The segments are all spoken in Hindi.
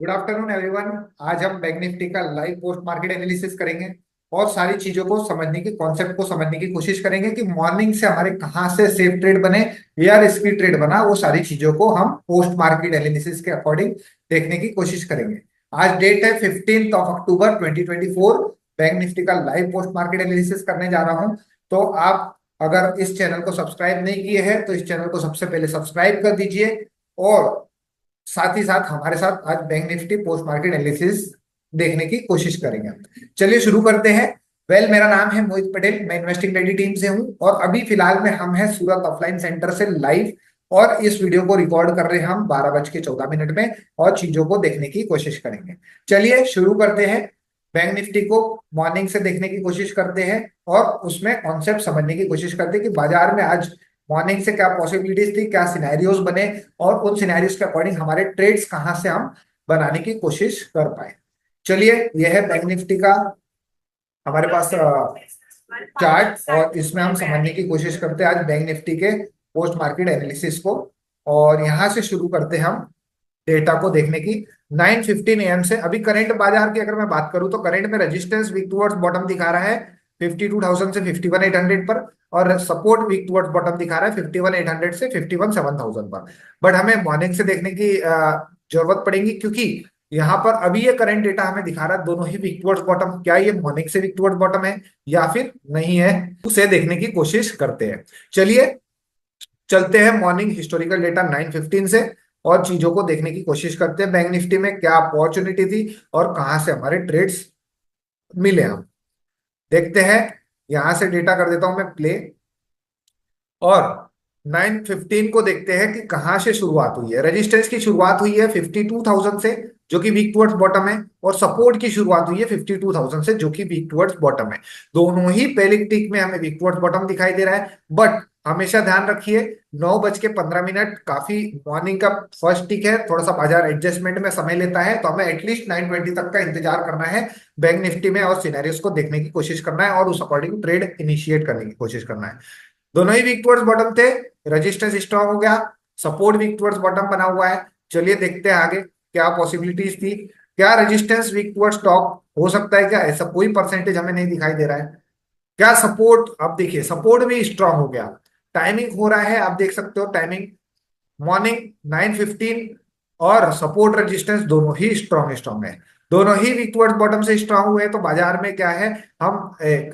Good afternoon everyone. आज हम बैंक निफ्टी का लाइव पोस्ट मार्केट एनालिसिस करेंगे और सारी चीजों को समझने की कॉन्सेप्ट को समझने की कोशिश करेंगे कि मॉर्निंग से हमारे कहाँ से सेफ ट्रेड बने या रिस्की ट्रेड बना। वो सारी चीजों को हम पोस्ट मार्केट एनालिसिस के अकॉर्डिंग देखने की कोशिश करेंगे। आज डेट है 15 अक्टूबर 2024। बैंक निफ्टी का लाइव पोस्ट मार्केट एनालिसिस करने जा रहा हूं। तो आप अगर इस चैनल को सब्सक्राइब नहीं किए हैं तो इस चैनल को सबसे पहले सब्सक्राइब कर दीजिए और साथ ही साथ हमारे साथ आज bank Nifty post market analysis देखने की कोशिश करेंगे। चलिए शुरू करते हैं। मेरा नाम है मोहित पटेल, मैं इन्वेस्टिंग रेडी टीम से हूं और अभी फिलहाल में हम हैं सूरत ऑफलाइन सेंटर से लाइव। और इस वीडियो को रिकॉर्ड कर रहे हैं हम 12:14 में और चीजों को देखने की कोशिश करेंगे। चलिए शुरू करते हैं। बैंक निफ्टी को मॉर्निंग से देखने की कोशिश करते हैं और उसमें कॉन्सेप्ट समझने की कोशिश करते हैं कि बाजार में आज मॉर्निंग से क्या पॉसिबिलिटीज थी, क्या सिनेरियोज बने और उन सिनेरियोज के अकॉर्डिंग हमारे ट्रेड्स कहां से हम बनाने की कोशिश कर पाए। चलिए, यह है बैंक निफ्टी का हमारे पास चार्ट और इसमें हम समझने की कोशिश करते हैं आज बैंक निफ्टी के पोस्ट मार्केट एनालिसिस को। और यहां से शुरू करते हैं हम डेटा को देखने की। 9:15 AM से अभी करंट बाजार की अगर मैं बात करूं तो करंट में रेजिस्टेंस वीक टुवर्ड्स बॉटम दिखा रहा है 52,000 से 51,800 पर। और सपोर्ट वीक टुवर्ड्स बॉटम दिखा रहा है 51,800 से 51,700 पर। बट हमें मॉर्निंग से देखने की जरूरत पड़ेगी क्योंकि यहाँ पर अभी ये करंट डेटा हमें दिखा रहा है दोनों ही वीक टुवर्ड्स बॉटम। क्या ये मॉर्निंग से वीक टुवर्ड्स बॉटम है या फिर नहीं है, उसे देखने की कोशिश करते हैं। चलिए चलते हैं मॉर्निंग हिस्टोरिकल डेटा 9:15 से और चीजों को देखने की कोशिश करते हैं बैंक निफ्टी में क्या अपॉर्चुनिटी थी और कहां से हमारे ट्रेड्स मिले। हम देखते हैं। यहां से डेटा कर देता हूं मैं प्ले और 9:15 को देखते हैं कि कहां से शुरुआत हुई है। रेजिस्टेंस की शुरुआत हुई है 52,000 से जो कि वीक टुवर्ड्स बॉटम है और सपोर्ट की शुरुआत हुई है 52,000 से जो कि वीक टुवर्ड्स बॉटम है। दोनों ही पहले टिक में हमें वीक टुवर्ड्स बॉटम दिखाई दे रहा है। बट हमेशा ध्यान रखिए 9:15 काफी मॉर्निंग का फर्स्ट टिक है, थोड़ा सा बाजार एडजस्टमेंट में समय लेता है तो हमें एटलीस्ट 9:20 तक का इंतजार करना है बैंक निफ्टी में और सिनेरियोस को देखने की कोशिश करना है और उस अकॉर्डिंग ट्रेड इनिशिएट करने की कोशिश करना है। दोनों ही वीक टुवर्ड्स बॉटम थे, रेजिस्टेंस स्ट्रांग हो गया, सपोर्ट वीक टुवर्ड्स बॉटम बना हुआ है। चलिए देखते हैं आगे क्या पॉसिबिलिटीज थी। क्या रेजिस्टेंस वीक टुवर्ड्स टॉप हो सकता है? क्या ऐसा कोई परसेंटेज हमें नहीं दिखाई दे रहा है। क्या सपोर्ट, अब देखिए सपोर्ट भी स्ट्रांग हो गया। टाइमिंग हो रहा है, आप देख सकते हो टाइमिंग मॉर्निंग 9:15 और सपोर्ट रेजिस्टेंस दोनों ही स्ट्रांग स्ट्रांग है। दोनों ही वीक टुवर्ड्स बॉटम से स्ट्रांग हुए तो बाजार में क्या है, हम एक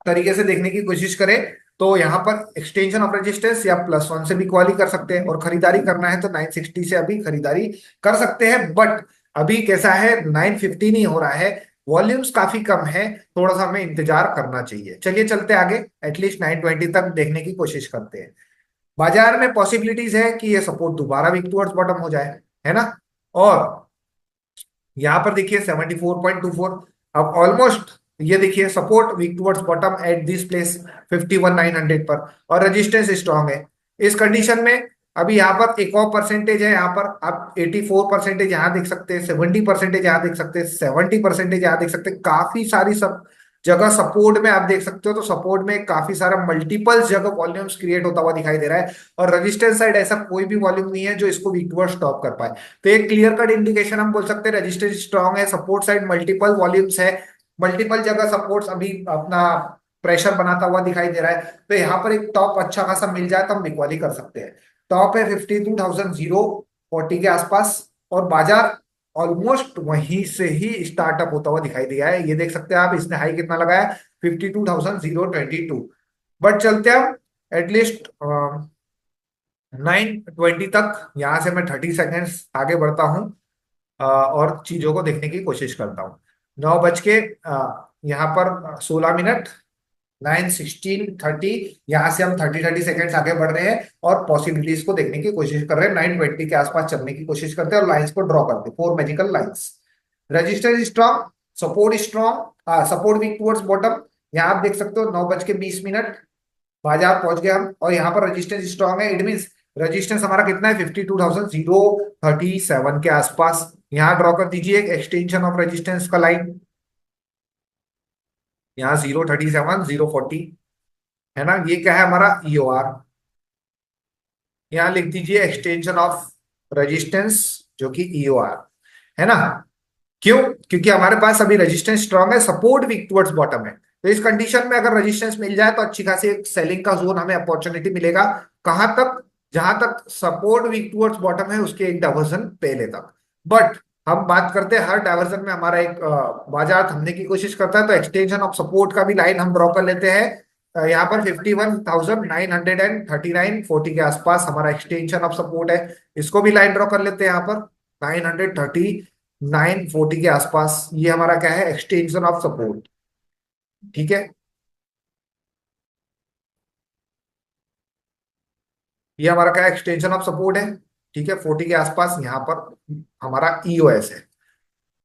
तरीके से देखने की कोशिश करें तो यहाँ पर एक्सटेंशन ऑफ रेजिस्टेंस या +1 से भी क्वाली कर सकते हैं और खरीदारी करना है तो 960 से अभी खरीदारी कर सकते हैं। बट अभी कैसा है, 9:15 ही हो रहा है, वॉल्यूम्स काफी कम है, थोड़ा सा हमें इंतजार करना चाहिए। चलिए चलते आगे, एटलीस्ट 9:20 तक देखने की कोशिश करते हैं। बाजार में पॉसिबिलिटीज है कि ये सपोर्ट दोबारा वीक टुवर्ड्स बॉटम हो जाए, है ना। और यहां पर देखिए 74.24, अब ऑलमोस्ट ये देखिए support weak towards bottom at this place 51,900 पर और रेजिस्टेंस स्ट्रांग है। इस कंडीशन में अभी यहाँ पर एक और परसेंटेज है, यहाँ पर आप 84% यहाँ देख सकते हैं, 70% यहाँ देख सकते हैं, 70% यहाँ देख सकते हैं। काफी सारी सब जगह सपोर्ट में आप देख सकते हो तो सपोर्ट में काफी सारा मल्टीपल जगह वॉल्यूम्स क्रिएट होता हुआ दिखाई दे रहा है और रजिस्टेंस साइड ऐसा कोई भी वॉल्यूम नहीं है जो इसको वीक टुवर्ड्स स्टॉप कर पाए। तो एक क्लियर कट इंडिकेशन हम बोल सकते हैं रजिस्टेंस स्ट्रांग है, सपोर्ट साइड मल्टीपल वॉल्यूम्स है, मल्टीपल जगह सपोर्ट्स अभी अपना प्रेशर बनाता हुआ दिखाई दे रहा है। तो यहाँ पर एक टॉप अच्छा खासा मिल जाए तो हम बिकवाली कर सकते हैं। टॉप है 52,040 के आसपास और बाजार ऑलमोस्ट वहीं से ही स्टार्टअप होता हुआ दिखाई दिया है। ये देख सकते हैं आप, इसने हाई कितना लगाया 52,022। बट चलते हैं हम एटलीस्ट 9:20 तक। यहां से मैं 30 सेकेंड्स आगे बढ़ता हूं और चीजों को देखने की कोशिश करता हूँ। 9 बज के यहाँ पर 16 मिनट, 9:16:30, यहाँ से हम 30 सेकेंड्स आगे बढ़ रहे हैं और पॉसिबिलिटीज को देखने की कोशिश कर रहे हैं। 9:20 के आसपास चलने की कोशिश करते हैं और लाइंस को ड्रॉ करते हैं, 4 magical lines. Register strong, support strong, support weak towards bottom. यहाँ आप देख सकते हो 9:20 बाजार पहुंच गया हम और यहाँ पर रजिस्टेंस स्ट्रॉन्ग है। इट मीन रजिस्टेंस हमारा कितना है 52,037 के आसपास। यहाँ ड्रॉ कर दीजिए एक एक्सटेंशन ऑफ रेजिस्टेंस का लाइन, यहाँ 0:37, 0:40, है ना। ये क्या है हमारा EOR। यहाँ लिख दीजिए एक्सटेंशन ऑफ रेजिस्टेंस जो कि EOR। है ना। क्यों? क्योंकि हमारे पास अभी रेजिस्टेंस स्ट्रांग है, सपोर्ट वीक टुवर्ड्स बॉटम है। तो इस कंडीशन में अगर रेजिस्टेंस मिल जाए तो अच्छी खासी एक सेलिंग का जोन हमें अपॉर्चुनिटी मिलेगा। कहां तक? जहां तक सपोर्ट वीक टुवर्ड्स बॉटम है उसके एक डायवर्जन पहले तक। बट हम बात करते हैं हर डायवर्जन में हमारा एक बाजार थमने की कोशिश करता है, तो एक्सटेंशन ऑफ सपोर्ट का भी लाइन हम ड्रॉ कर लेते हैं। यहाँ पर 51,939.40 के आसपास हमारा एक्सटेंशन ऑफ सपोर्ट है। इसको भी लाइन ड्रॉ कर लेते हैं यहाँ पर 939.40 के आसपास। ये हमारा क्या है? Extension of support. ठीक है, ये हमारा क्या है? एक्सटेंशन ऑफ सपोर्ट है। ठीक है, 40 के आसपास यहाँ पर हमारा ईओएस है।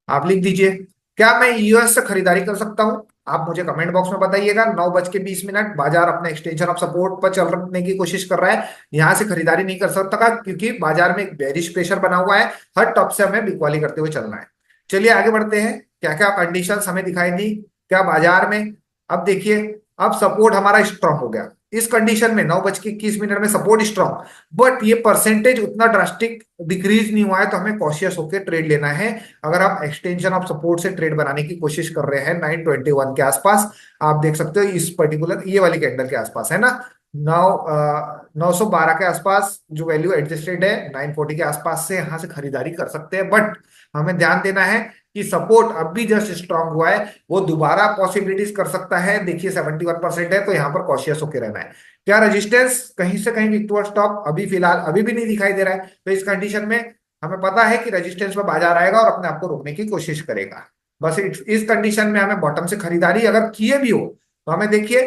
आप लिख दीजिए। क्या मैं ईओएस से खरीदारी कर सकता हूं? आप मुझे कमेंट बॉक्स में बताइएगा। 9:20 बाजार अपने एक्सटेंशन ऑफ सपोर्ट पर चलने की कोशिश कर रहा है। यहां से खरीदारी नहीं कर सकता का, क्योंकि बाजार में एक बेरिश प्रेशर बना हुआ है। हर टॉप से हमें बिकवाली करते हुए चलना है। चलिए आगे बढ़ते हैं। क्या क्या कंडीशंस हमें दिखाई दी क्या बाजार में? अब देखिए, अब सपोर्ट हमारा स्ट्रांग हो गया। इस कंडीशन में 9:21 में सपोर्ट स्ट्रांग, बट ये परसेंटेज उतना ड्रास्टिक डिक्रीज नहीं हुआ है, तो हमें कॉशियस होकर ट्रेड लेना है। अगर आप एक्सटेंशन ऑफ सपोर्ट से ट्रेड बनाने की कोशिश कर रहे हैं 921 के आसपास, आप देख सकते हो इस पर्टिकुलर ये वाली कैंडल के आसपास, है ना। 912 के आसपास जो वैल्यू एडजस्टेड है 940 के आसपास से यहां से खरीदारी कर सकते हैं। बट हमें ध्यान देना है कि सपोर्ट अब भी जस्ट स्ट्रांग हुआ है, वो दोबारा पॉसिबिलिटीज कर सकता है। देखिए 71% है, तो यहाँ पर कॉशियस होकर रहना है। क्या रेजिस्टेंस कहीं से कहीं विक्टोर स्टॉप अभी फिलहाल अभी भी नहीं दिखाई दे रहा है, तो इस कंडीशन में हमें पता है कि रेजिस्टेंस पर बाजार आएगा और अपने आप को रोकने की कोशिश करेगा। बस इस कंडीशन में हमें बॉटम से खरीदारी अगर किए भी हो तो हमें देखिए।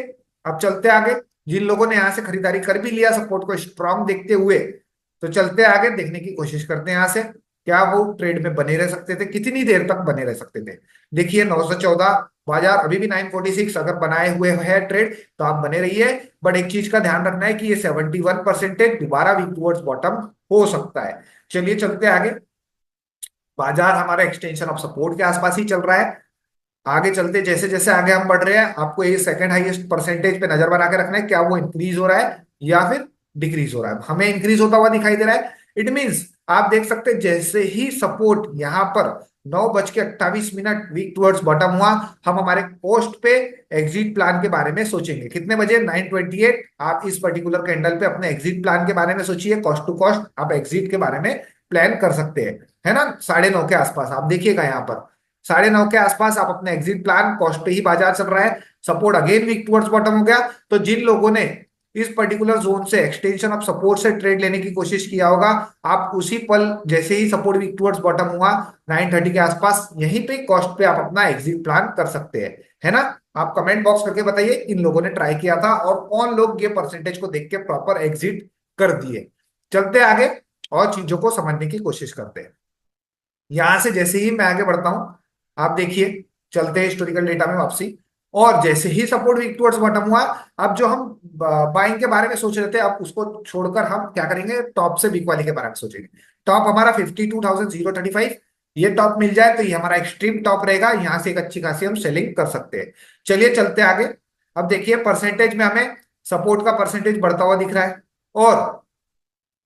अब चलते आगे। जिन लोगों ने यहां से खरीदारी कर भी लिया सपोर्ट को स्ट्रांग देखते हुए, तो चलते आगे देखने की कोशिश करते हैं यहां से क्या वो ट्रेड में बने रह सकते थे, कितनी देर तक बने रह सकते थे। देखिए 914, बाजार अभी भी 946 अगर बनाए हुए है ट्रेड, तो आप बने रहिए। बट एक चीज का ध्यान रखना है कि ये 71% दोबारा वीक टुवर्ड्स बॉटम हो सकता है। चलिए चलते आगे। बाजार हमारा एक्सटेंशन ऑफ सपोर्ट के आसपास ही चल रहा है। आगे चलते जैसे जैसे आगे हम बढ़ रहे हैं, आपको ये सेकंड हाईएस्ट परसेंटेज पे नजर बना के रखना है, क्या वो इंक्रीज हो रहा है या फिर डिक्रीज हो रहा है। हमें इंक्रीज होता हुआ दिखाई दे रहा है। इट मींस आप देख सकते हैं जैसे ही सपोर्ट यहां पर 9:28 वीक टुवर्ड्स बॉटम हुआ, हम हमारे पोस्ट पे एग्जिट प्लान के बारे में सोचेंगे। कितने बजे? 9:28। आप इस पर्टिकुलर कैंडल पे अपने एग्जिट प्लान के बारे में सोचिए। कॉस्ट टू कॉस्ट आप एग्जिट के बारे में प्लान कर सकते हैं, है ना। 9:30 के आसपास आप देखिएगा यहाँ पर 9:30 के आसपास आप अपने एग्जिट प्लान, कॉस्ट पे ही बाजार चल रहा है। Support again weak towards bottom हो गया। तो जिन लोगों ने इस पर्टिकुलर जोन से एक्सटेंशन ऑफ सपोर्ट से ट्रेड लेने की कोशिश किया होगा, आप उसी पल जैसे ही सपोर्ट वीक टुवर्ड्स बॉटम हुआ 9:30 के आसपास, यहीं पे कॉस्ट पे आप अपना एग्जिट प्लान कर सकते हैं, है ना। आप कमेंट बॉक्स करके बताइए इन लोगों ने ट्राई किया था और कौन लोग ये परसेंटेज को देख के प्रॉपर एग्जिट कर दिए। चलते आगे और चीजों को समझने की कोशिश करते हैं। यहां से जैसे ही मैं आगे बढ़ता हूं, आप देखिए, चलते हैं हिस्टोरिकल डेटा में वापसी। और जैसे ही सपोर्ट वीक टुवर्ड्स बॉटम हुआ, अब जो हम बाइंग के बारे में सोच रहे थे, अब उसको छोड़कर हम क्या करेंगे? टॉप से वीक वाली के बारे में सोचेंगे। टॉप हमारा 52,035, ये टॉप मिल जाए तो ये हमारा एक्सट्रीम टॉप रहेगा। यहां से एक अच्छी खासी हम सेलिंग कर सकते हैं। चलिए चलते आगे। अब देखिए परसेंटेज में हमें सपोर्ट का परसेंटेज बढ़ता हुआ दिख रहा है, और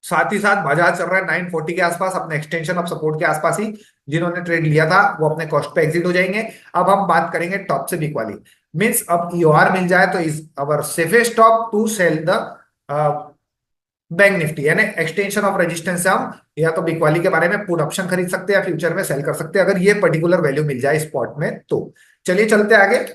साथ ही साथ बाजार चल रहा है 940 के आसपास, अपने एक्सटेंशन ऑफ सपोर्ट के आसपास ही। जिन्होंने ट्रेड लिया था वो अपने कॉस्ट पे एग्जिट हो जाएंगे। अब हम बात करेंगे टॉप से बिक वाली। मींस अब ईओआर मिल जाए तो is our safest top to sell the Bank Nifty, यानी एक्सटेंशन ऑफ रेजिस्टेंस से हम या तो बिक वाली के बारे में पुट ऑप्शन खरीद सकते हैं या फ्यूचर में सेल कर सकते हैं, अगर ये पर्टिकुलर वैल्यू मिल जाए स्पॉट में तो। चलिए चलते आगे।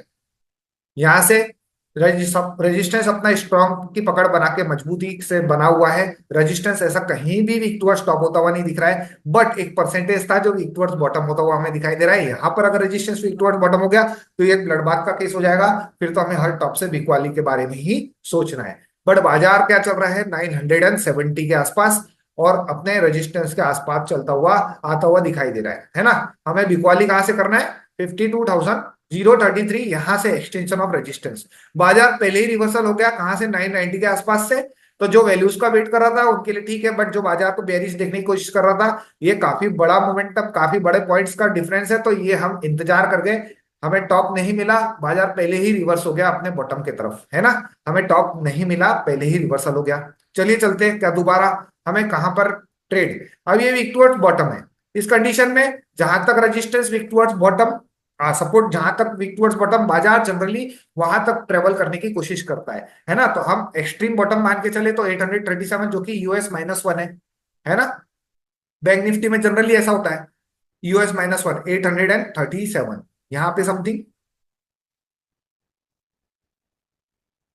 यहां से रेजिस्टेंस अपना स्ट्रॉन्ग की पकड़ बना के मजबूती से बना हुआ है। रेजिस्टेंस ऐसा कहीं भी वीक टुवर्ड्स टॉप होता हुआ नहीं दिख रहा है, बट एक परसेंटेज था जो वीक टुवर्ड्स बॉटम होता हुआ हमें दिखाई दे रहा है। यहाँ पर अगर रेजिस्टेंस वीक टुवर्ड्स बॉटम हो गया तो ये ब्लड बाथ का केस हो जाएगा। फिर तो हमें हर टॉप से वीक वाली के बारे में ही सोचना है। बट बाजार क्या चल रहा है? 970 के आसपास, और अपने रेजिस्टेंस के आसपास चलता हुआ आता हुआ दिखाई दे रहा है ना। हमें वीक वाली कहां से करना है? 52,033, यहां से एक्सटेंशन ऑफ रेजिस्टेंस। बाजार पहले ही रिवर्सल हो गया कहां से? 990 के आसपास से। तो जो वैल्यूज का वेट कर रहा था उनके लिए ठीक है, बट जो बाजार को बेरिश देखने की कोशिश कर रहा था, ये काफी बड़ा मोमेंटम, काफी बड़े पॉइंट्स का डिफरेंस है, तो ये हम इंतजार कर गए। हमें टॉप नहीं मिला, बाजार पहले ही रिवर्स हो गया अपने बॉटम की तरफ, है ना। हमें टॉप नहीं मिला, पहले ही रिवर्सल हो गया। चलिए चलते हैं। क्या दोबारा हमें कहां पर ट्रेड? अब ये वीक टुवर्ड्स बॉटम है, इस कंडीशन में जहां तक resistance weak towards bottom, support जहां तक वीक टुवर्ड्स बॉटम, बाजार जनरली वहां तक ट्रेवल करने की कोशिश करता है ना। तो हम एक्सट्रीम बॉटम मान के चले तो 837, जो कि US-1 है ना। बैंक निफ्टी में जनरली ऐसा होता है, US-1 837, यहां पे समथिंग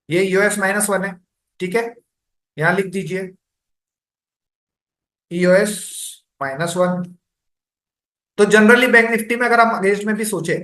ये US-1 है, ठीक है। यहां लिख दीजिए US-1। तो जनरली बैंक निफ्टी में अगर हम रेंज में भी सोचे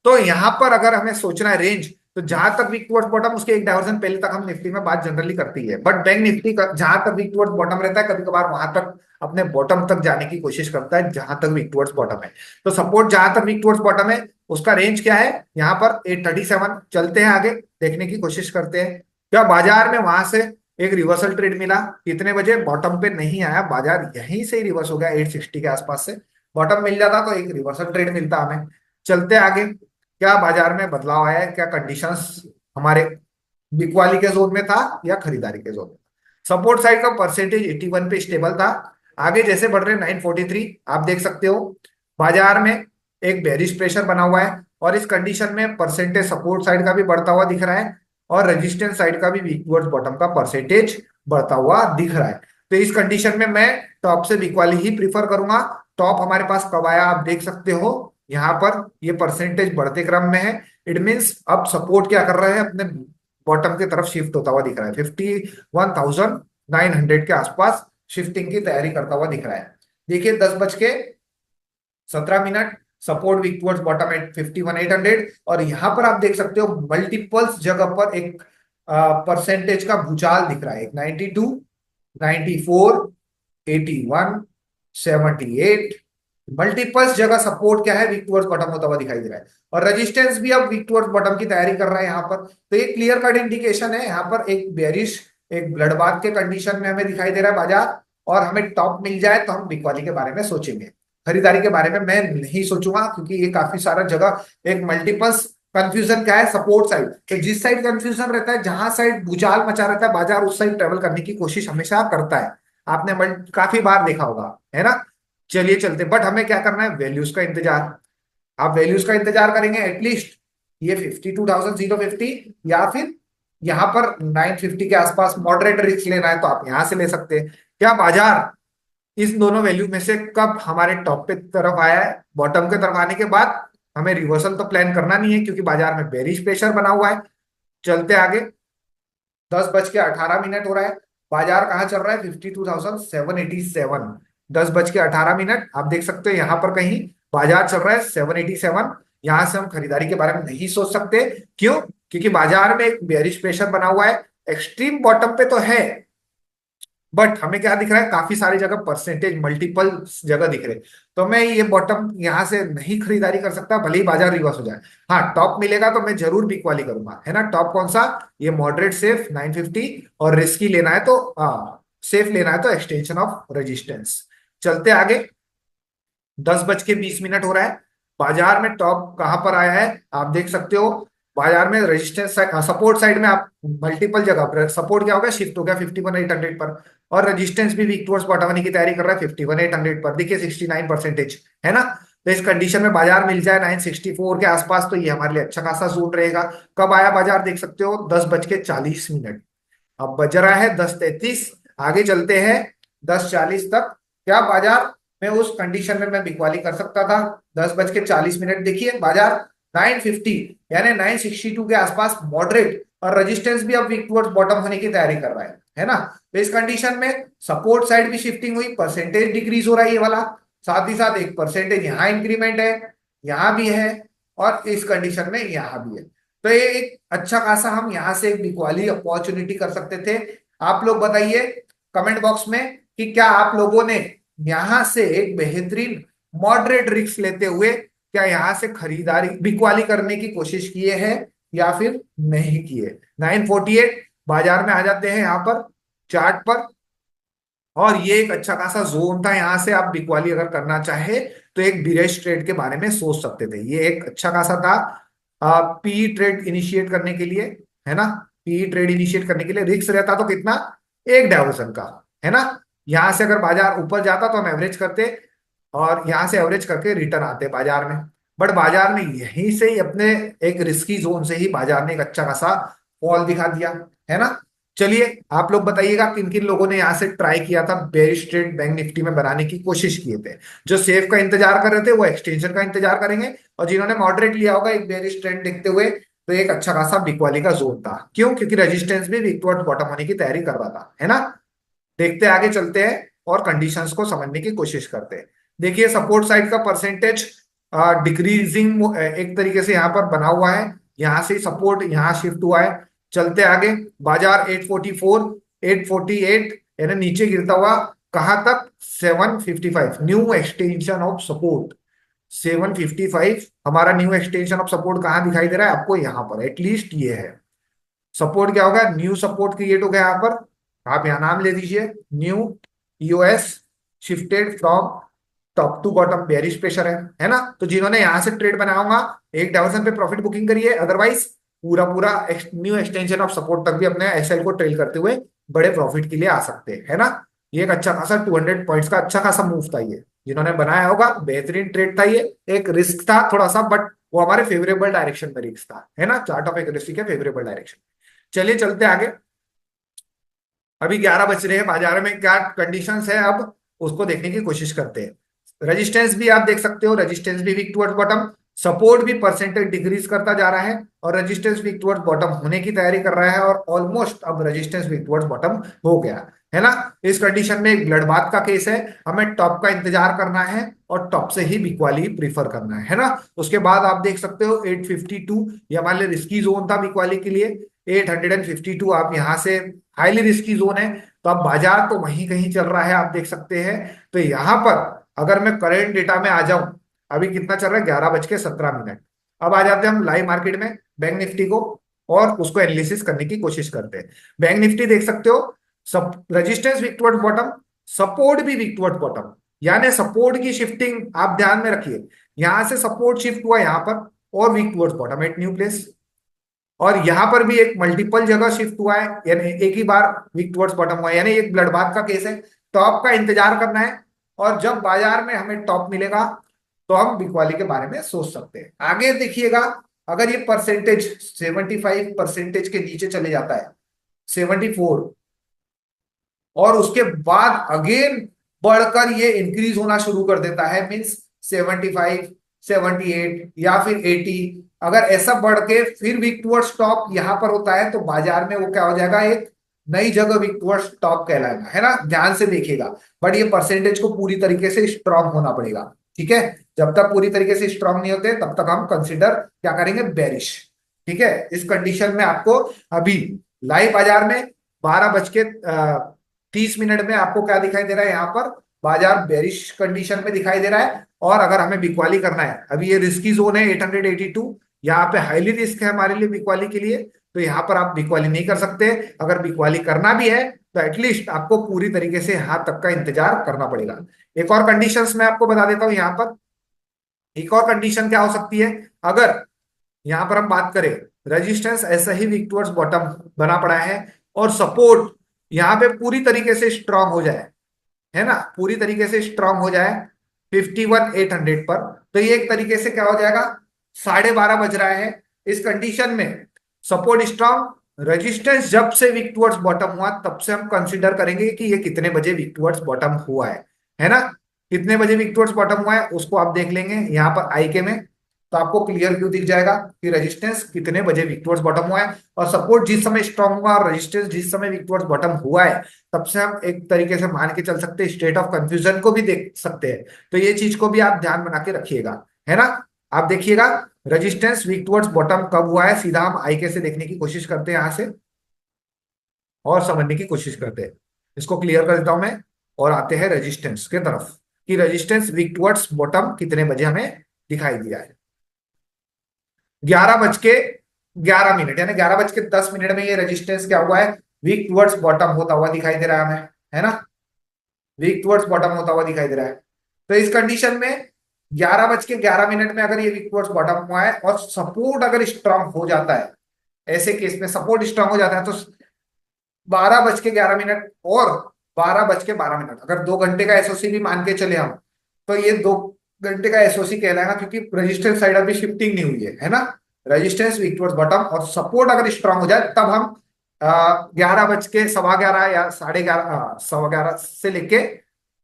तो यहां पर अगर हमें सोचना है रेंज, तो जहां तक वीक टुवर्ड्स बॉटम उसके एक डायवर्जन पहले तक हम निफ्टी में बात जनरली करती है, बट बैंक निफ्टी का जहां तक वीक टुवर्ड्स बॉटम रहता है कभी कभार वहां तक अपने बॉटम तक जाने की कोशिश करता है जहां तक वीक टुवर्ड्स बॉटम है। तो सपोर्ट जहां तक वीक टुवर्ड्स बॉटम है उसका रेंज क्या है, यहाँ पर 837। चलते हैं आगे, देखने की कोशिश करते हैं क्या बाजार में वहां से एक रिवर्सल ट्रेड मिला। कितने बजे, बॉटम पे नहीं आया बाजार, यहीं से ही रिवर्स हो गया 860 के आसपास से। बॉटम मिल जाता तो एक रिवर्सल ट्रेड मिलता हमें। चलते आगे, क्या बाजार में बदलाव आया है, क्या कंडीशंस हमारे बिकवाली के जोन में था या खरीदारी के जोन में। सपोर्ट साइड का परसेंटेज 81 पे स्टेबल था। आगे जैसे बढ़ रहे 943, आप देख सकते हो बाजार में एक बेरिश प्रेशर बना हुआ है, और इस कंडीशन में परसेंटेज सपोर्ट साइड का भी बढ़ता हुआ दिख रहा है, और रेजिस्टेंस साइड का भी वीक टुवर्ड्स बॉटम का परसेंटेज बढ़ता हुआ दिख रहा है। तो इस कंडीशन में मैं टॉप से बिकवाली ही प्रीफर करूंगा। टॉप हमारे पास कब आया आप देख सकते हो, यहां पर ये परसेंटेज बढ़ते क्रम में है। इट मीन्स अब सपोर्ट क्या कर रहा है, अपने बॉटम की तरफ शिफ्ट होता हुआ दिख रहा है। 51,900 के आसपास शिफ्टिंग की तैयारी करता हुआ दिख रहा है। देखिए 10:17, support weak towards bottom at 51,800, और यहां पर आप देख सकते हो मल्टीपल्स जगह पर एक परसेंटेज का भूचाल दिख रहा है। 92, 94, 81, 78, मल्टीपल्स जगह सपोर्ट क्या है, वीक टुवर्ड्स बॉटम होता हुआ दिखाई दे रहा है, और रेजिस्टेंस भी अब वीक टुवर्ड्स बॉटम की तैयारी कर रहा है यहाँ पर। तो ये क्लियर कट इंडिकेशन है, यहाँ पर एक बेरिश, एक ब्लड बाथ के कंडीशन में हमें दिखाई दे रहा है बाजार, और हमें टॉप मिल जाए तो हम बिकवाली के बारे में सोचेंगे। खरीदारी के बारे में मैं नहीं सोचूंगा, क्योंकि ये काफी सारा जगह एक मल्टीपल्स कंफ्यूजन क्या है, सपोर्ट साइड। तो जिस साइड कंफ्यूजन रहता है, जहां साइड भूचाल मचा रहता है बाजार, उस साइड ट्रेवल करने की कोशिश हमेशा करता है। आपने काफी बार देखा होगा, है ना। चलिए चलते, बट हमें क्या करना है, वैल्यूज का इंतजार। आप वैल्यूज का इंतजार करेंगे एटलीस्ट ये 52,050, या फिर यहां पर 950 के आसपास मॉडरेट रिस्क लेना है तो आप यहां से ले सकते हैं। क्या बाजार इस दोनों वैल्यू में से कब हमारे टॉप पे तरफ आया है, बॉटम के तरफ आने के बाद हमें रिवर्सल तो प्लान करना नहीं है, क्योंकि बाजार में बेरिश प्रेशर बना हुआ है। चलते आगे, 10:18 हो रहा है, बाजार कहाँ चल रहा है, 52,787। 10:18, आप देख सकते हो यहाँ पर कहीं बाजार चल रहा है 787। यहां से हम खरीदारी के बारे में नहीं सोच सकते, क्यों, क्योंकि बाजार में एक बेरिश प्रेशर बना हुआ है, एक्सट्रीम बॉटम पे तो है, बट हमें क्या दिख रहा है, काफी सारी जगह परसेंटेज मल्टीपल जगह दिख रहे हैं। तो मैं ये बॉटम यहां से नहीं खरीदारी कर सकता, भले ही बाजार रिवर्स हो जाए। हाँ, टॉप मिलेगा तो मैं जरूर बिकवाली करूंगा, है ना। टॉप कौन सा, ये मॉडरेट सेफ 950, और रिस्की लेना है तो सेफ लेना है तो एक्सटेंशन ऑफ रेजिस्टेंस। चलते आगे, 10:20 हो रहा है, बाजार में टॉप कहां पर आया है आप देख सकते हो। बाजार में रेजिस्टेंस सपोर्ट साइड में आप मल्टीपल जगह सपोर्ट क्या हो गया, शिफ्ट हो गया 51,800 पर, और रेजिस्टेंस भी वीक टुवर्ड्स बॉटम आने की तैयारी कर रहा है 51,800 पर। देखिए 69%, है ना। तो इस कंडीशन में बाजार मिल जाए 964 के आसपास तो ये हमारे लिए अच्छा खासा जोन रहेगा। कब आया बाजार देख सकते हो, 10:40। अब बज रहा है 10:33, आगे चलते हैं 10:40 तक। क्या बाजार में उस कंडीशन में मैं बिकवाली कर सकता था, 10:40। देखिए बाजार 950 यानी 962 के आसपास मॉडरेट, और रेजिस्टेंस भी अब वीक टुवर्ड्स बॉटम होने की तैयारी कर रहा है ना। तो इस कंडीशन में सपोर्ट साइड भी शिफ्टिंग हुई, परसेंटेज डिक्रीज हो रहा है ये वाला, साथ ही साथ एक परसेंटेज यहाँ इंक्रीमेंट है, यहाँ भी है, और इस कंडीशन में यहाँ भी है। तो ये एक अच्छा खासा हम यहाँ से एक बिकवाली अपॉर्चुनिटी कर सकते थे। आप लोग बताइए कमेंट बॉक्स में कि क्या आप लोगों ने यहां से एक बेहतरीन मॉडरेट रिस्क लेते हुए क्या यहां से खरीदारी बिकवाली करने की कोशिश किए हैं या फिर नहीं किए। 948 बाजार में आ जाते हैं यहाँ पर चार्ट पर, और ये एक अच्छा खासा जोन था, यहां से आप बिकवाली अगर करना चाहे तो एक बिरेश ट्रेड के बारे में सोच सकते थे। ये एक अच्छा खासा था पी ट्रेड इनिशिएट करने के लिए, है ना। पी ट्रेड इनिशिएट करने के लिए रिस्क रहता तो कितना, एक डायवर्सन का, है ना। यहां से अगर बाजार ऊपर जाता तो हम एवरेज करते और यहाँ से एवरेज करके रिटर्न आते हैं बाजार में। बट बाजार ने यहीं से ही अपने एक रिस्की जोन से ही बाजार ने एक अच्छा खासा फॉल दिखा दिया, है ना। चलिए आप लोग बताइएगा किन किन लोगों ने यहाँ से ट्राई किया था बेरिश ट्रेड बैंक निफ्टी में बनाने की कोशिश किए थे। जो सेफ का इंतजार कर रहे थे वो एक्सटेंशन का इंतजार करेंगे, और जिन्होंने मॉडरेट लिया होगा एक बेरिश ट्रेंड देखते हुए, तो एक अच्छा खासा बिकवाली का जोन था। क्यों? क्योंकि रेजिस्टेंस भी वीक टुवर्ड्स बॉटम होने की तैयारी कर रहा था, है ना। देखते आगे चलते हैं और कंडीशंस को समझने की कोशिश करते हैं। देखिए सपोर्ट साइड का परसेंटेज डिक्रीजिंग एक तरीके से यहाँ पर बना हुआ है। यहाँ से सपोर्ट यहाँ शिफ्ट हुआ है। चलते आगे, बाजार 844 848 यानी नीचे गिरता हुआ कहां तक? 755, न्यू एक्सटेंशन ऑफ सपोर्ट। 755 हमारा न्यू एक्सटेंशन ऑफ सपोर्ट कहां दिखाई दे रहा है आपको? यहाँ पर एटलीस्ट ये है सपोर्ट। क्या होगा? न्यू सपोर्ट क्रिएट हो गया यहाँ पर। आप यहाँ नाम ले दीजिए, new US shifted from top to bottom bearish pressure है ना। तो जिन्होंने यहां से ट्रेड बनाया होगा एक डायवर्सन पे प्रॉफिट बुकिंग करिए, अदरवाइज पूरा पूरा न्यू एक्सटेंशन ऑफ सपोर्ट तक भी अपने एसएल को ट्रेल करते हुए बड़े प्रॉफिट के लिए आ सकते हैं, है ना। ये एक अच्छा खासा 200 पॉइंट्स का अच्छा खासा मूव था ये। जिन्होंने बनाया होगा बेहतरीन ट्रेड था ये। एक रिस्क था थोड़ा सा, बट वो हमारे फेवरेबल डायरेक्शन में रिस्क था, है ना। चार्ट ऑफ एक्यूरेसी के फेवरेबल डायरेक्शन। चलिए चलते आगे। अभी 11 बज रहे हैं, बाजार में क्या कंडीशंस है अब उसको देखने की कोशिश करते हैं। रेजिस्टेंस भी आप देख सकते हो, रेजिस्टेंस भी वीक टुवर्ड्स बॉटम। सपोर्ट भी परसेंटेज डिक्रीज करता जा रहा है, और रेजिस्टेंस वीक टुवर्ड्स बॉटम होने की तैयारी कर रहा है, और ऑलमोस्ट अब रेजिस्टेंस वीक टुवर्ड्स बॉटम हो गया, है ना। इस कंडीशन में एक ब्लडबाथ का केस है, हमें टॉप का इंतजार करना है और टॉप से ही बिकवाली प्रीफर करना है ना। उसके बाद आप देख सकते हो 852 ये हमारे लिए रिस्की जोन था बिकवाली के लिए। 852 आप यहाँ से हाईली रिस्की जोन है। तो अब बाजार तो वहीं कहीं चल रहा है, आप देख सकते हैं। तो यहां पर अगर मैं करेंट डेटा में आ जाऊं, अभी कितना चल रहा है? 11:17। अब आ जाते हैं हम लाइव मार्केट में बैंक निफ्टी को, और उसको एनालिसिस करने की कोशिश करते हैं। बैंक निफ्टी देख सकते हो, सब resistance weak towards bottom, support भी वीक टुवर्ड्स बॉटम, यानी सपोर्ट की शिफ्टिंग आप ध्यान में रखिए। यहां से सपोर्ट शिफ्ट हुआ यहां पर, और weak towards bottom at new place. और यहां पर भी एक मल्टीपल जगह शिफ्ट हुआ है, यानी एक ही बार वीक टुवर्ड्स बॉटम हुआ है, यानी एक ब्लडबाथ का केस है। टॉप का इंतजार करना है, और जब बाजार में हमें टॉप मिलेगा तो हम बिकवाली के बारे में सोच सकते हैं। आगे देखिएगा, अगर ये परसेंटेज 75% के नीचे चले जाता है, 74, और उसके बाद अगेन बढ़कर ये इंक्रीज होना शुरू कर देता है, मीन्स 75 78 या फिर 80, अगर ऐसा बढ़ के फिर वीक टुवर्ड्स टॉप यहां पर होता है, तो बाजार में वो क्या हो जाएगा? एक नई जगह वीक टुवर्ड्स टॉप कहलाएगा, है ना। ध्यान से देखिएगा, बट ये परसेंटेज को पूरी तरीके से स्ट्रांग होना पड़ेगा, ठीक है। जब तक पूरी तरीके से स्ट्रांग नहीं होते तब तक हम कंसिडर क्या करेंगे? बेरिश, ठीक है। इस कंडीशन में आपको अभी लाइव बाजार में 12:30 में आपको क्या दिखाई दे रहा है? यहाँ पर बाजार बेरिश कंडीशन में दिखाई दे रहा है। और अगर हमें बिकवाली करना है, अभी ये रिस्की जोन है 882, यहाँ पे हाईली रिस्क है हमारे लिए बिकवाली के लिए, तो यहाँ पर आप बिकवाली नहीं कर सकते। अगर बिकवाली करना भी है तो एटलीस्ट आपको पूरी तरीके से यहाँ तक का इंतजार करना पड़ेगा। एक और कंडीशंस मैं आपको बता देता हूँ यहाँ पर। एक और कंडीशन क्या हो सकती है? अगर यहां पर हम बात करें, रेजिस्टेंस ऐसा ही वीक टुवर्ड्स बॉटम बना पड़ा है, और सपोर्ट यहां पे पूरी तरीके से स्ट्रांग हो जाए, है ना, पूरी तरीके से स्ट्रांग हो जाए 51,800 पर, तो ये एक तरीके से क्या हो जाएगा? 12:30 बज रहा है। इस कंडीशन में सपोर्ट स्ट्रांग, रेजिस्टेंस जब से वीक टुवर्ड्स बॉटम हुआ तब से हम कंसीडर करेंगे कि ये कितने बजे वीक टुवर्ड्स बॉटम हुआ है ना। कितने बजे वीक टुवर्ड्स बॉटम हुआ है उसको आप देख लेंगे यहाँ पर आई के में, तो आपको क्लियर व्यू दिख जाएगा कि रेजिस्टेंस कितने बजे वीक टुवर्ड्स बॉटम हुआ है, और सपोर्ट जिस समय स्ट्रांग हुआ और रेजिस्टेंस जिस समय वीक टुवर्ड्स बॉटम हुआ है, तब से हम एक तरीके से मान के चल सकते हैं, स्टेट ऑफ कंफ्यूजन को भी देख सकते हैं। तो ये चीज को भी आप ध्यान बना के रखिएगा, है ना। आप देखिएगा रेजिस्टेंस वीक टुवर्ड्स बॉटम कब हुआ है, सीधा हम आईके से देखने की कोशिश करते हैं यहां से, और समझने की कोशिश करते हैं। इसको क्लियर कर देता हूं मैं, और आते हैं रेजिस्टेंस के तरफ, कि रेजिस्टेंस वीक टुवर्ड्स बॉटम कितने बजे हमें दिखाई दिया है। 11:11 यानी 11:10 में ये रेजिस्टेंस क्या हुआ है? वीक टुवर्ड्स बॉटम होता हुआ दिखाई दे रहा है हमें, है ना। वीक टुवर्ड्स बॉटम होता हुआ दिखाई दे रहा है। तो इस कंडीशन में 11:11 में अगर ये वीक टुवर्ड्स बॉटम हुआ है, और सपोर्ट अगर स्ट्रांग हो जाता है, ऐसे केस में सपोर्ट स्ट्रांग हो जाता है, तो 12:11 और 12:12 अगर 2 घंटे का एसओसी भी मान के चले हम, तो ये 2 घंटे का एसओसी कहलाएगा, क्योंकि रेजिस्टेंस साइड अभी शिफ्टिंग नहीं हुई है ना। रेजिस्टेंस वीक टुवर्ड्स बॉटम, और सपोर्ट अगर स्ट्रांग हो जाए तब हम 11 बज के 11:15 या 11:30, 11:15 से लेके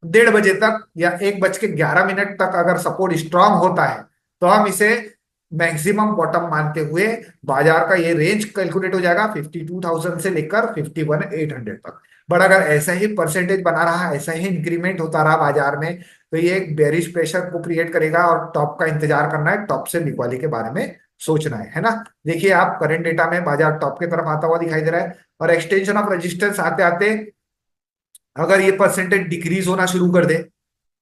1:30 बजे तक या 1:11 तक अगर सपोर्ट स्ट्रांग होता है तो हम इसे मैक्सिमम बॉटम मानते हुए बाजार का ये रेंज कैलकुलेट हो जाएगा 52,000 से लेकर 51,800 तक। बट अगर ऐसा ही परसेंटेज बना रहा, ऐसा ही इंक्रीमेंट होता रहा बाजार में, तो ये एक बेरिश प्रेशर को क्रिएट करेगा और टॉप का इंतजार करना है, टॉप से बिकवाली के बारे में सोचना है ना। देखिए आप करंट डेटा में बाजार टॉप की तरफ आता हुआ दिखाई दे रहा है, और एक्सटेंशन ऑफ रेजिस्टेंस आते आते अगर ये परसेंटेज डिक्रीज होना शुरू कर दे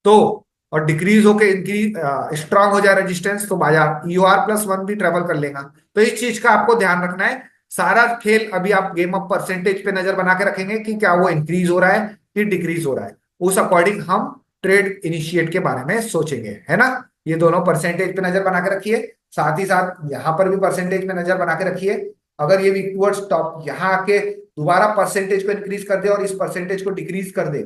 तो, और डिक्रीज होके इनकी स्ट्रांग हो जाए रेजिस्टेंस, तो बाजार EOR+1 भी ट्रेवल कर लेगा। तो इस चीज का आपको ध्यान रखना है। सारा खेल अभी आप गेम ऑफ परसेंटेज पे नजर बना के रखेंगे कि क्या वो इंक्रीज हो रहा है कि डिक्रीज हो रहा है, उस अकॉर्डिंग हम ट्रेड इनिशिएट के बारे में सोचेंगे, है ना। ये दोनों परसेंटेज पे नजर बना के रखिए, साथ ही साथ यहां पर भी परसेंटेज पे नजर बना के रखिए। अगर ये वीक टुवर्ड्स टॉप यहाँ आके दोबारा परसेंटेज को इंक्रीज कर दे और इस परसेंटेज को डिक्रीज कर दे,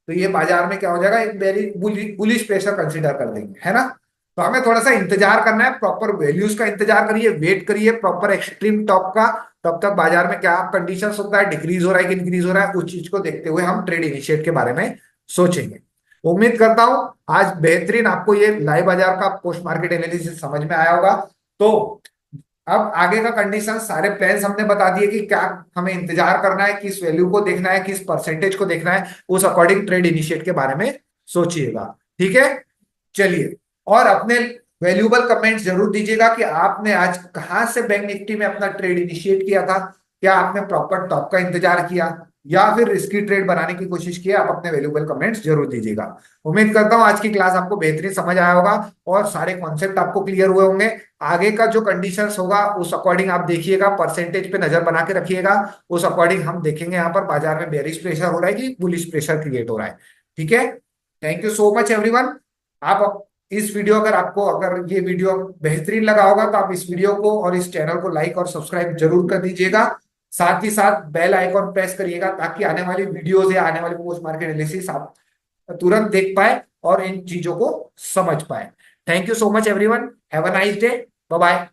तो ये बाजार में क्या हो जाएगा, एक वेरी बुलिश प्रेशर कंसीडर कर देंगे, है ना। तो हमें थोड़ा सा इंतजार करना है, प्रॉपर वैल्यूज का इंतजार करिए, वेट करिए प्रॉपर एक्सट्रीम टॉप का। तब तक बाजार में क्या कंडीशन होता है, डिक्रीज हो रहा है कि इंक्रीज हो रहा है, उस चीज को देखते हुए हम ट्रेड इनिशिएट के बारे में सोचेंगे। उम्मीद करता हूं आज बेहतरीन आपको ये लाइव बाजार का पोस्ट मार्केट एनालिसिस समझ में आया होगा। तो अब आगे का कंडीशन सारे प्लान्स हमने बता दिए कि क्या हमें इंतजार करना है, किस वैल्यू को देखना है, किस परसेंटेज को देखना है, उस अकॉर्डिंग ट्रेड इनिशिएट के बारे में सोचिएगा। ठीक है, चलिए। और अपने वैल्यूबल कमेंट्स जरूर दीजिएगा कि आपने आज कहां से बैंक निफ्टी में अपना ट्रेड इनिशिएट किया था। क्या आपने प्रॉपर टॉप का इंतजार किया या फिर रिस्की ट्रेड बनाने की कोशिश की, आप अपने वैल्यूबल कमेंट्स जरूर दीजिएगा। उम्मीद करता हूं आज की क्लास आपको बेहतरीन समझ आया होगा और सारे कॉन्सेप्ट आपको क्लियर हुए होंगे। आगे का जो कंडीशंस होगा उस अकॉर्डिंग आप देखिएगा, परसेंटेज पे नजर बना के रखिएगा, उस अकॉर्डिंग हम देखेंगे यहाँ पर बाजार में बेरिश प्रेशर हो रहा है कि बुलिश प्रेशर क्रिएट हो रहा है। ठीक है, thank you so much everyone. आप इस वीडियो अगर ये वीडियो बेहतरीन लगा होगा तो आप इस वीडियो को और इस चैनल को लाइक और सब्सक्राइब जरूर कर दीजिएगा। साथ ही साथ बेल आइकॉन प्रेस करिएगा ताकि आने वाली वीडियोस या आने वाली पोस्ट मार्केट एनालिसिस आप तुरंत देख पाए और इन चीजों को समझ पाए। Thank you so much everyone, have a nice day, bye bye.